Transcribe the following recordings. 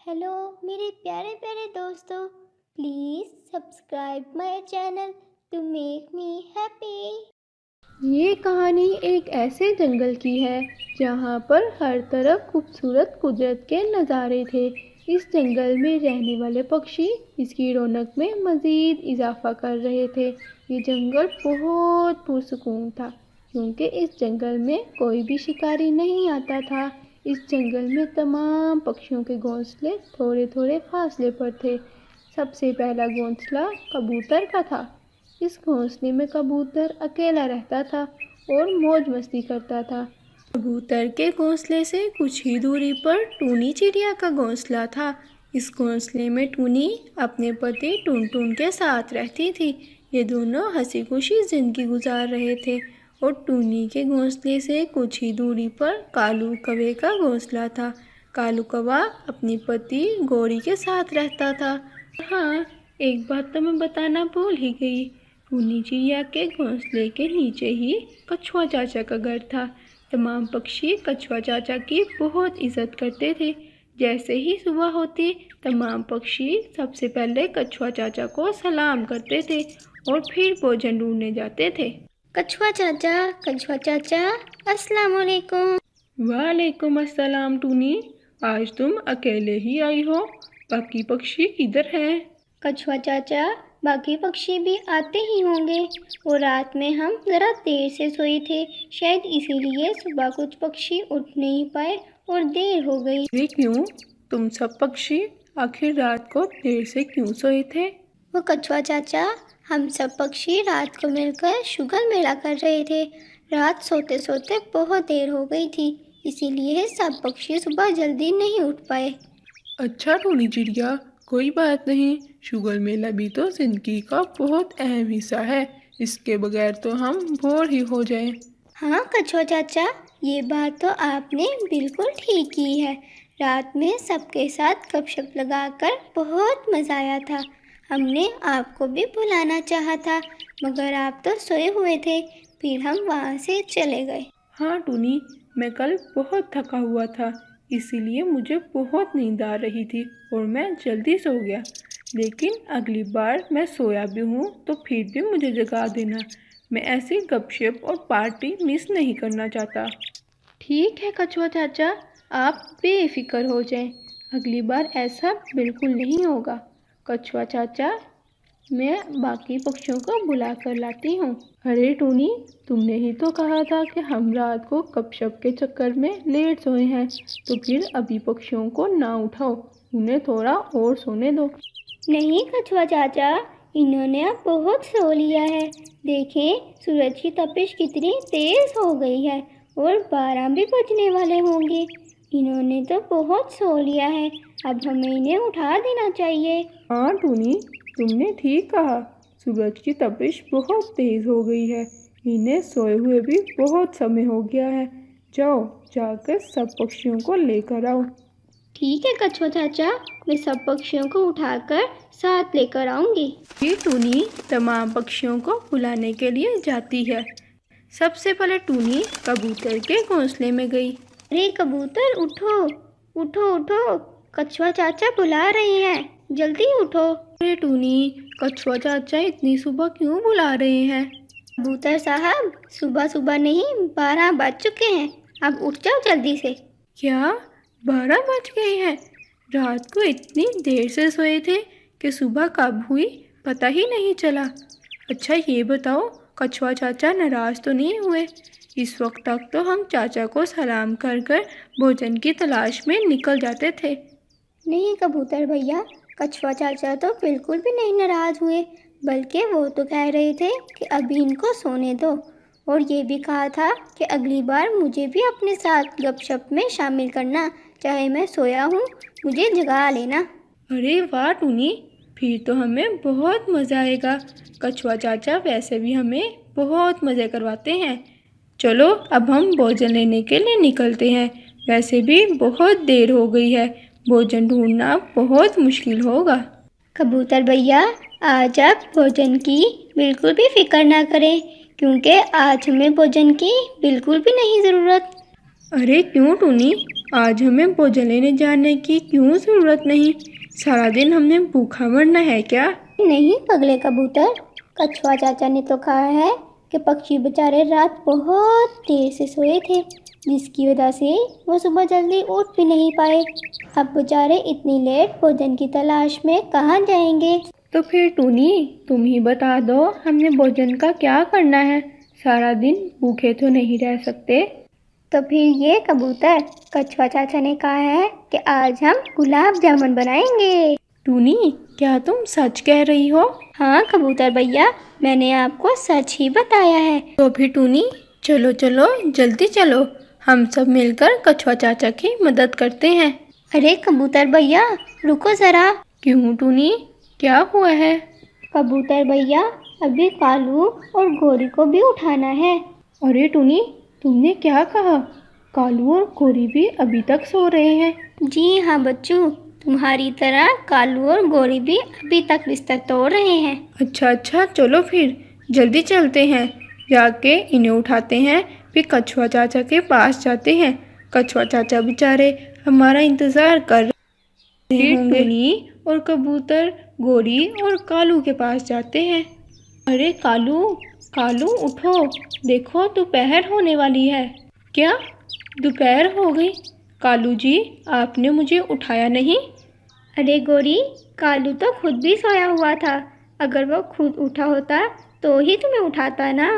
Hello मेरे प्यारे प्यारे दोस्तों, please subscribe my channel to make me happy. ये कहानी एक ऐसे जंगल की है जहाँ पर हर तरफ खूबसूरत कुदरत के नज़ारे थे। इस जंगल में रहने वाले पक्षी इसकी रौनक में मज़ीद इजाफा कर रहे थे। ये जंगल बहुत पुरसुकून था क्योंकि इस जंगल में कोई भी शिकारी नहीं आता था। इस जंगल में तमाम पक्षियों के घोंसले थोड़े थोड़े फासले पर थे। सबसे पहला घोंसला कबूतर का था। इस घोंसले में कबूतर अकेला रहता था और मौज मस्ती करता था। कबूतर के घोंसले से कुछ ही दूरी पर टूनी चिड़िया का घोंसला था। इस घोंसले में टूनी अपने पति टुनटुन के साथ रहती थी। ये दोनों हंसी खुशी जिंदगी गुजार रहे थे। और टूनी के घोंसले से कुछ ही दूरी पर कालू कौवे का घोंसला था। कालू कौवा अपनी पति गौरी के साथ रहता था। हाँ, एक बात तो मैं बताना भूल ही गई। टूनी चिड़िया के घोंसले के नीचे ही कछुआ चाचा का घर था। तमाम पक्षी कछुआ चाचा की बहुत इज्जत करते थे। जैसे ही सुबह होती तमाम पक्षी सबसे पहले कछुआ चाचा को सलाम करते थे और फिर भोजन ढूंढने जाते थे। कछुआ चाचा, अस्सलाम वालेकुम। वालेकुम अस्सलाम टूनी, आज तुम अकेले ही आई हो, बाकी पक्षी किधर हैं? कछुआ चाचा, बाकी पक्षी भी आते ही होंगे और रात में हम ज़रा देर से सोए थे, शायद इसीलिए सुबह कुछ पक्षी उठ नहीं पाए और देर हो गई। ये क्यों? तुम सब पक्षी आखिर रात को देर से क्यों सोए थे? वो कछुआ चाचा, हम सब पक्षी रात को मिलकर शुगर मेला कर रहे थे। रात सोते सोते बहुत देर हो गई थी, इसीलिए सब पक्षी सुबह जल्दी नहीं उठ पाए। अच्छा टूनी चिड़िया, कोई बात नहीं। शुगर मेला भी तो जिंदगी का बहुत अहम हिस्सा है, इसके बगैर तो हम बोर ही हो जाएं। हाँ कछुआ चाचा, ये बात तो आपने बिल्कुल ठीक की है। रात में सबके साथ गपशप लगाकर बहुत मज़ा आया था। हमने आपको भी बुलाना चाहा था, मगर आप तो सोए हुए थे, फिर हम वहाँ से चले गए। हाँ टूनी, मैं कल बहुत थका हुआ था, इसीलिए मुझे बहुत नींद आ रही थी और मैं जल्दी सो गया। लेकिन अगली बार मैं सोया भी हूँ तो फिर भी मुझे जगा देना। मैं ऐसी गपशप और पार्टी मिस नहीं करना चाहता। ठीक है कछुआ चाचा, आप बेफिक्र हो जाएं। अगली बार ऐसा बिल्कुल नहीं होगा। कछुआ चाचा, मैं बाकी पक्षियों को बुला कर लाती हूँ। अरे टूनी, तुमने ही तो कहा था कि हम रात को गपशप के चक्कर में लेट सोए हैं, तो फिर अभी पक्षियों को ना उठाओ, उन्हें थोड़ा और सोने दो। नहीं कछुआ चाचा, इन्होंने अब बहुत सो लिया है। देखें सूरज की तपिश कितनी तेज हो गई है और 12 भी बजने वाले होंगे। इन्होंने तो बहुत सो लिया है, अब हमें इन्हें उठा देना चाहिए। हाँ टूनी, तुमने ठीक कहा, सूरज की तपिश बहुत तेज हो गई है, इन्हें सोए हुए भी बहुत समय हो गया है। जाओ, जाकर सब पक्षियों को लेकर आओ। ठीक है कछुआ चाचा, मैं सब पक्षियों को उठाकर साथ लेकर आऊंगी। फिर टूनी तमाम पक्षियों को बुलाने के लिए जाती है। सबसे पहले टूनी कबूतर के घोंसले में गई। अरे कबूतर उठो उठो उठो, कछुआ चाचा बुला रहे हैं, जल्दी उठो। अरे टूनी, कछुआ चाचा इतनी सुबह क्यों बुला रहे हैं? कबूतर साहब, सुबह सुबह नहीं 12 बज चुके हैं, अब उठ जाओ जल्दी से। क्या 12 बज गए हैं? रात को इतनी देर से सोए थे कि सुबह कब हुई पता ही नहीं चला। अच्छा ये बताओ, कछुआ चाचा नाराज़ तो नहीं हुए? इस वक्त तक तो हम चाचा को सलाम कर कर भोजन की तलाश में निकल जाते थे। नहीं कबूतर भैया, कछुआ चाचा तो बिल्कुल भी नहीं नाराज़ हुए, बल्कि वो तो कह रहे थे कि अभी इनको सोने दो, और ये भी कहा था कि अगली बार मुझे भी अपने साथ गपशप में शामिल करना, चाहे मैं सोया हूँ, मुझे जगा लेना। अरे वाह टूनी, फिर तो हमें बहुत मज़ा आएगा। कछुआ चाचा वैसे भी हमें बहुत मज़े करवाते हैं। चलो अब हम भोजन लेने के लिए निकलते हैं। वैसे भी बहुत देर हो गई है, भोजन ढूंढना बहुत मुश्किल होगा। कबूतर भैया, आज आप भोजन की बिल्कुल भी फिक्र ना करें, क्योंकि आज हमें भोजन की बिल्कुल भी नहीं ज़रूरत। अरे क्यों टूनी, आज हमें भोजन लेने जाने की क्यों ज़रूरत नहीं? सारा दिन हमने भूखा मरना है क्या? नहीं पगले कबूतर, कछुआ चाचा ने तो कहा है कि पक्षी बेचारे रात बहुत देर से सोए थे, जिसकी वजह से वो सुबह जल्दी उठ भी नहीं पाए। अब बेचारे इतनी लेट भोजन की तलाश में कहाँ जाएंगे। तो फिर टूनी, तुम ही बता दो, हमने भोजन का क्या करना है? सारा दिन भूखे तो नहीं रह सकते। तो फिर ये कबूतर, कछुआ चाचा ने कहा है कि आज हम गुलाब जामुन बनाएंगे। टूनी, क्या तुम सच कह रही हो? हाँ कबूतर भैया, मैंने आपको सच ही बताया है। तो फिर टूनी, चलो चलो जल्दी चलो, हम सब मिलकर कछुआ चाचा की मदद करते हैं। अरे कबूतर भैया रुको ज़रा। क्यों टूनी, क्या हुआ है? कबूतर भैया, अभी कालू और गोरी को भी उठाना है। अरे टूनी, तुमने क्या कहा? कालू और गोरी भी अभी तक सो रहे हैं? जी हाँ बच्चों, तुम्हारी तरह कालू और गोरी भी अभी तक बिस्तर तोड़ रहे हैं। अच्छा, चलो फिर जल्दी चलते हैं, जाके इन्हें उठाते हैं, फिर कछुआ चाचा के पास जाते हैं। कछुआ चाचा बेचारे हमारा इंतज़ार कर रहे होंगे। टूनी और कबूतर गोरी और कालू के पास जाते हैं। अरे कालू उठो, देखो दोपहर होने वाली है। क्या दोपहर हो गई? कालू जी, आपने मुझे उठाया नहीं? अरे गोरी, कालू तो खुद भी सोया हुआ था, अगर वो खुद उठा होता तो ही तुम्हें उठाता ना।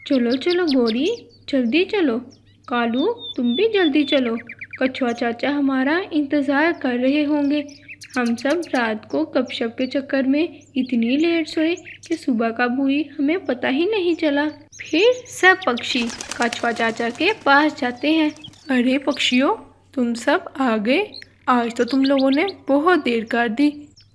चलो गोरी, जल्दी चलो। कालू, तुम भी जल्दी चलो, कछुआ चाचा हमारा इंतज़ार कर रहे होंगे। हम सब रात को गपशप के चक्कर में इतनी लेट सोए कि सुबह का हुई हमें पता ही नहीं चला। फिर सब पक्षी कछुआ चाचा के पास जाते हैं। अरे पक्षियों, तुम सब आ गए? आज तो तुम लोगों ने बहुत देर कर दी।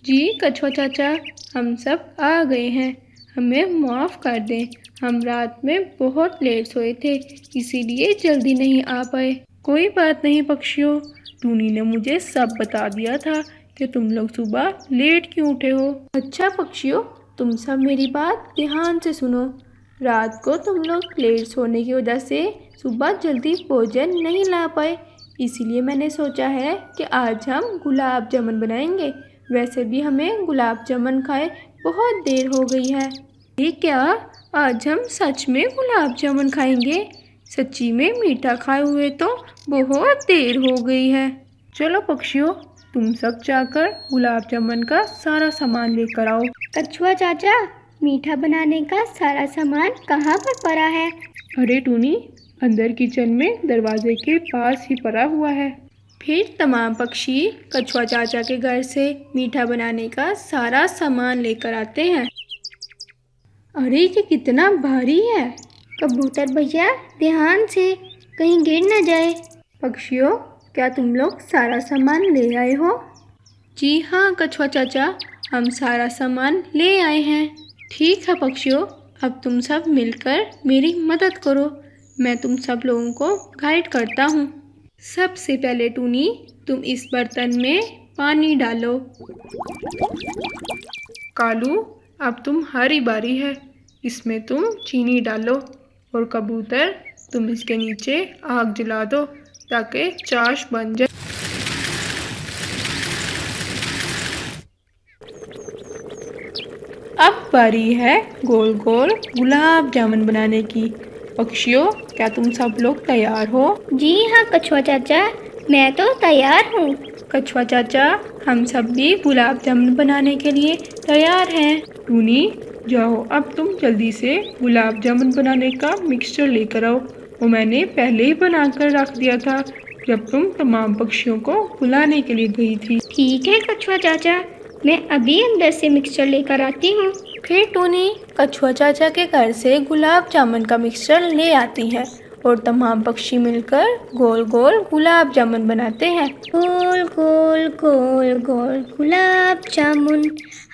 जी कछुआ चाचा, हम सब आ गए हैं, हमें माफ़ कर दें, हम रात में बहुत लेट सोए थे, इसीलिए जल्दी नहीं आ पाए। कोई बात नहीं पक्षियों, टूनी ने मुझे सब बता दिया था कि तुम लोग सुबह लेट क्यों उठे हो। अच्छा पक्षियों, तुम सब मेरी बात ध्यान से सुनो। रात को तुम लोग लेट सोने की वजह से सुबह जल्दी भोजन नहीं ला पाए, इसीलिए मैंने सोचा है कि आज हम गुलाब जामुन बनाएंगे। वैसे भी हमें गुलाब जामुन खाए बहुत देर हो गई है। ये क्या, आज हम सच में गुलाब जामुन खाएंगे? सच्ची में मीठा खाए हुए तो बहुत देर हो गई है। चलो पक्षियों, तुम सब जाकर गुलाब जामुन का सारा सामान लेकर आओ। कछुआ चाचा, मीठा बनाने का सारा सामान कहाँ पर पड़ा है? अरे टूनी, अंदर किचन में दरवाजे के पास ही पड़ा हुआ है। फिर तमाम पक्षी कछुआ चाचा के घर से मीठा बनाने का सारा सामान लेकर आते हैं। अरे ये कितना भारी है। कबूतर भैया ध्यान से, कहीं गिर न जाए। पक्षियों, क्या तुम लोग सारा सामान ले आए हो? जी हाँ कछुआ चाचा, हम सारा सामान ले आए हैं। ठीक है पक्षियों, अब तुम सब मिलकर मेरी मदद करो, मैं तुम सब लोगों को गाइड करता हूँ। सबसे पहले टूनी, तुम इस बर्तन में पानी डालो। कालू, अब तुम्हारी बारी है, इसमें तुम चीनी डालो। और कबूतर, तुम इसके नीचे आग जला दो ताकि चाश बन जाए। अब बारी है गोल गोल गुलाब जामुन बनाने की। पक्षियों, क्या तुम सब लोग तैयार हो? जी हाँ कछुआ चाचा, मैं तो तैयार हूँ। कछुआ चाचा, हम सब भी गुलाब जामुन बनाने के लिए तैयार हैं। टूनी, जाओ अब तुम जल्दी से गुलाब जामुन बनाने का मिक्सचर लेकर आओ, वो मैंने पहले ही बना कर रख दिया था जब तुम तमाम पक्षियों को बुलाने के लिए गई थी। ठीक है कछुआ चाचा, मैं अभी अंदर से मिक्सचर लेकर आती हूँ। फिर टूनी कछुआ चाचा के घर से गुलाब जामुन का मिक्सचर ले आती है और तमाम पक्षी मिलकर गोल गोल गुलाब जामुन बनाते हैं। गोल गोल गोल गोल गुलाब जामुन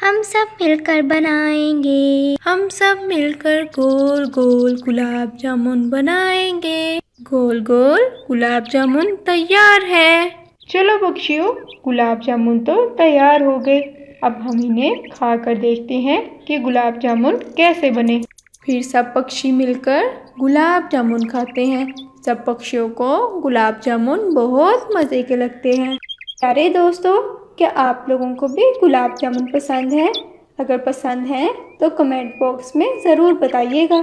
हम सब मिलकर बनाएंगे। हम सब मिलकर गोल गोल गुलाब जामुन बनाएंगे। गोल गोल गुलाब जामुन तैयार है। चलो पक्षियों, गुलाब जामुन तो तैयार हो गए, अब हम इन्हें खा कर देखते हैं कि गुलाब जामुन कैसे बने। फिर सब पक्षी मिलकर गुलाब जामुन खाते हैं। सब पक्षियों को गुलाब जामुन बहुत मज़े के लगते हैं। प्यारे दोस्तों, क्या आप लोगों को भी गुलाब जामुन पसंद है? अगर पसंद है तो कमेंट बॉक्स में ज़रूर बताइएगा।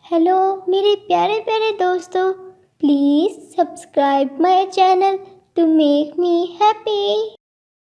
हेलो मेरे प्यारे प्यारे दोस्तों, please subscribe my channel to make me happy.